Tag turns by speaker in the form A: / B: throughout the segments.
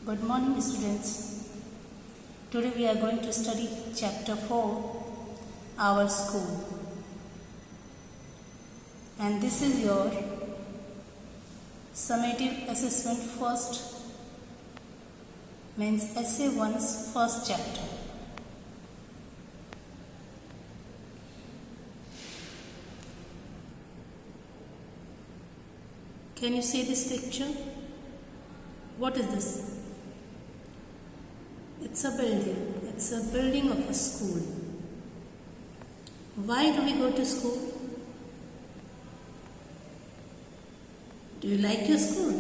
A: Good morning, students. Today we are going to study chapter 4, Our School. And this is your summative assessment first, means essay 1's first chapter. Can you see this picture? What is this? It's a building. It's a building of a school. Why do we go to school? Do you like your school?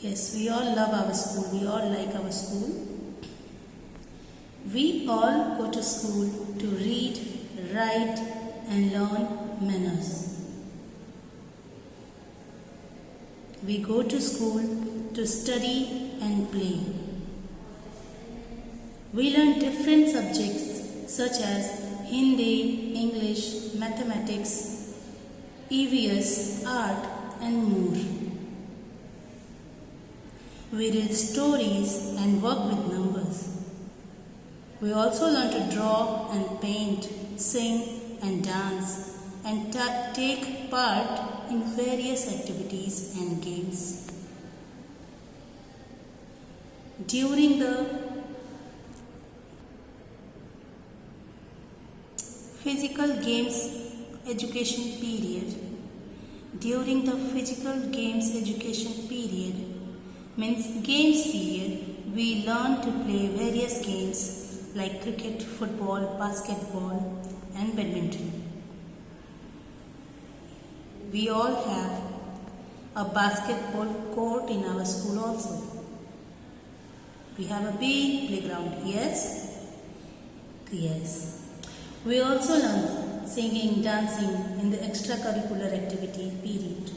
A: Yes, we all love our school. We all like our school. We all go to school to read, write, and learn manners. We go to school to study and play. We learn different subjects such as Hindi, English, mathematics, EVS, art, and more. We read stories and work with numbers. We also learn to draw and paint, sing and dance, and take part in various activities and games. During the physical games education period, means games period, we learn to play various games like cricket, football, basketball, and badminton. We all have a basketball court in our school also. We have a big playground, yes? Yes. We also learn singing, dancing in the extracurricular activity period.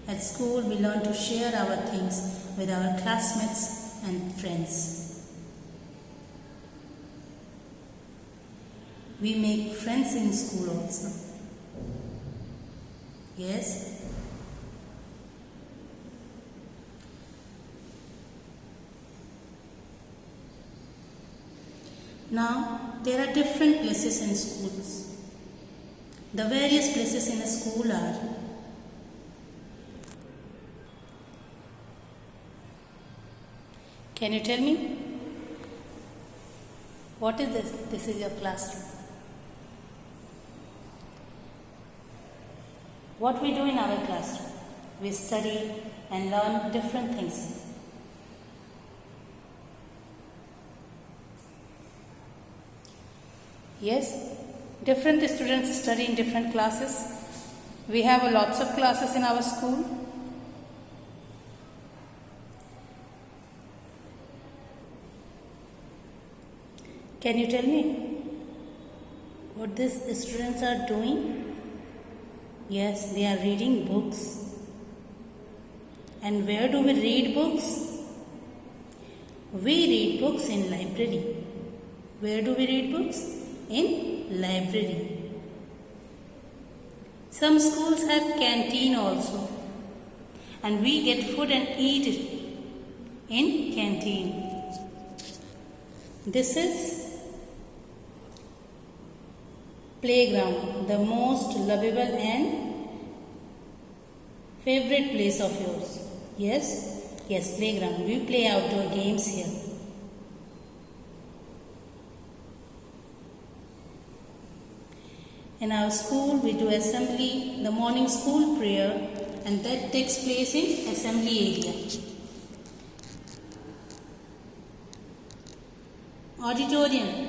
A: At school, we learn to share our things with our classmates and friends. We make friends in school also. Yes? Now, there are different places in schools. The various places in a school are Can you tell me? What is this? This is your classroom. What we do in our classroom? We study and learn different things. Yes, different students study in different classes. We have lots of classes in our school. Can you tell me what these students are doing? Yes, they are reading books. And where do we read books? We read books in library. Where do we read books? In library. Some schools have canteen also. And we get food and eat it in canteen. This is playground, the most lovable and favorite place of yours. Yes? Yes, playground. We play outdoor games here. In our school, we do assembly, the morning school prayer, and that takes place in assembly area. Auditorium.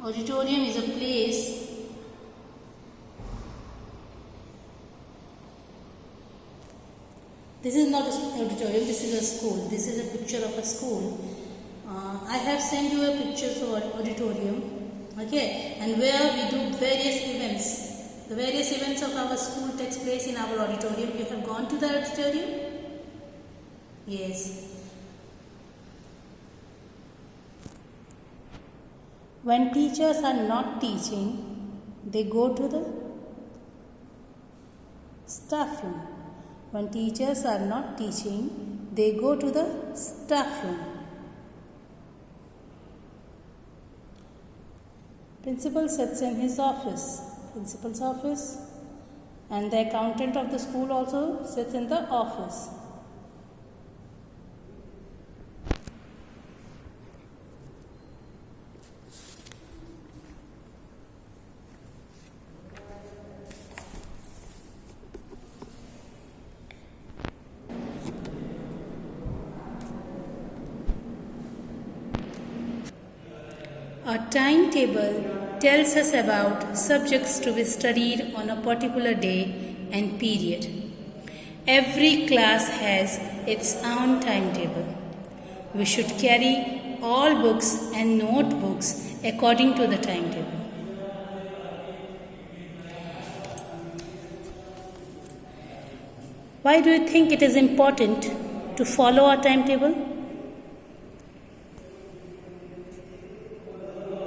A: Auditorium is a place This is not an auditorium, this is a school. This is a picture of a school. I have sent you a picture of auditorium. Okay, and where we do various events. The various events of our school takes place in our auditorium. You have gone to the auditorium? Yes. When teachers are not teaching, they go to the staff room. When teachers are not teaching, they go to the staff room. Principal sits in his office, principal's office, and the accountant of the school also sits in the office. A timetable tells us about subjects to be studied on a particular day and period. Every class has its own timetable. We should carry all books and notebooks according to the timetable. Why do you think it is important to follow our timetable?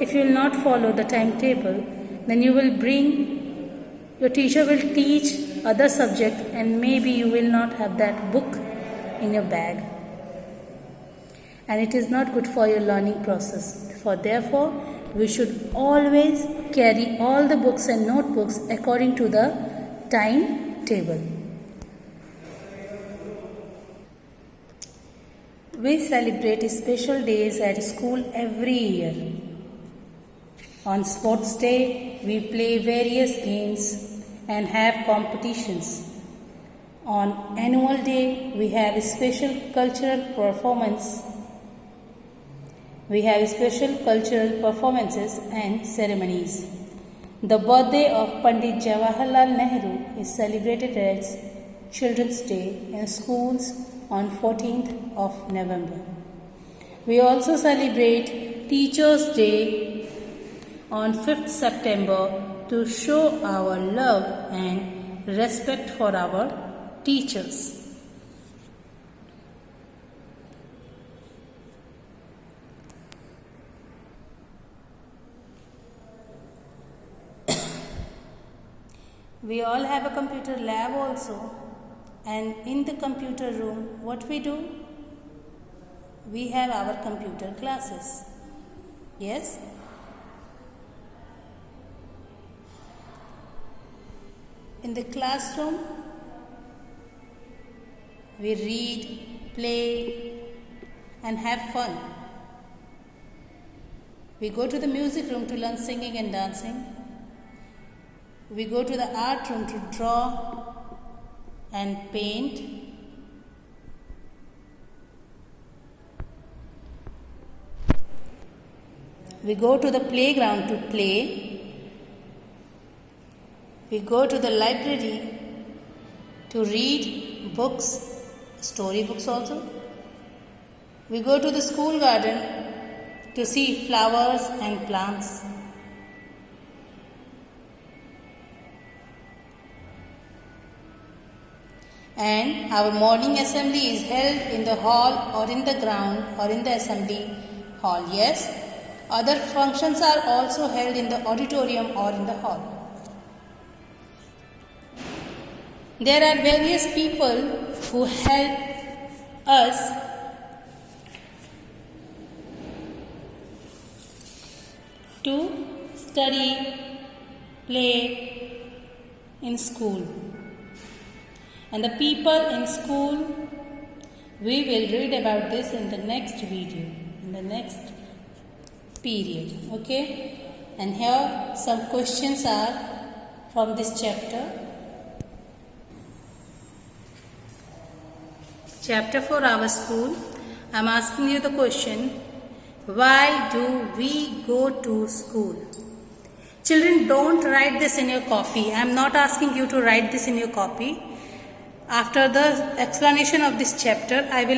A: If you will not follow the timetable, then your teacher will teach other subject and maybe you will not have that book in your bag. And it is not good for your learning process. Therefore, we should always carry all the books and notebooks according to the timetable. We celebrate special days at school every year. On sports day, we play various games and have competitions. On annual day, we have special cultural performances and ceremonies. The birthday of Pandit Jawaharlal Nehru is celebrated as Children's Day in schools on 14th of November. We also celebrate Teachers' Day on 5th September to show our love and respect for our teachers. We all have a computer lab also, and in the computer room, what we do? We have our computer classes. Yes? In the classroom, we read, play, and have fun. We go to the music room to learn singing and dancing. We go to the art room to draw and paint. We go to the playground to play. We go to the library to read books, storybooks also. We go to the school garden to see flowers and plants. And our morning assembly is held in the hall or in the ground or in the assembly hall. Yes, other functions are also held in the auditorium or in the hall. There are various people who help us to study, play in school. And the people in school, we will read about this in the next video, in the next period. Okay? And here some questions are from this chapter. Chapter for our school. I am asking you the question, why do we go to school? Children, don't write this in your copy. I am not asking you to write this in your copy. After the explanation of this chapter, I will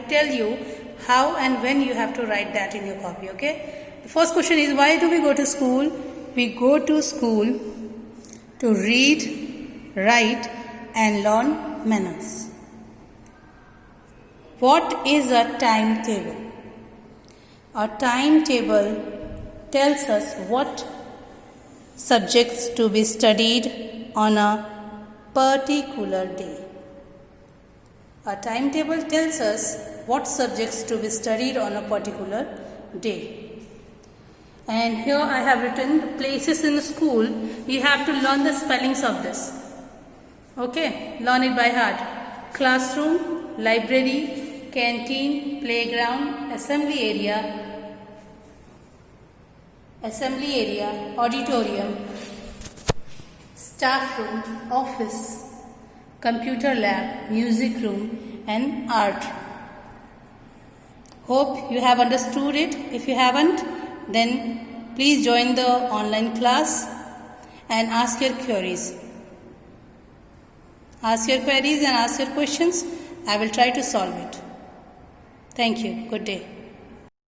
A: tell you how and when you have to write that in your copy. Okay? The first question is, why do we go to school? We go to school to read, write and learn manners. What is a timetable? A timetable tells us what subjects to be studied on a particular day. A timetable tells us what subjects to be studied on a particular day. And here I have written the places in the school. You have to learn the spellings of this. Okay, learn it by heart. Classroom, library, canteen, playground, assembly area, auditorium, staff room, office, computer lab, music room, and art room. Hope you have understood it. If you haven't, then please join the online class and ask your queries. Ask your queries and ask your questions. I will try to solve it. Thank you. Good day.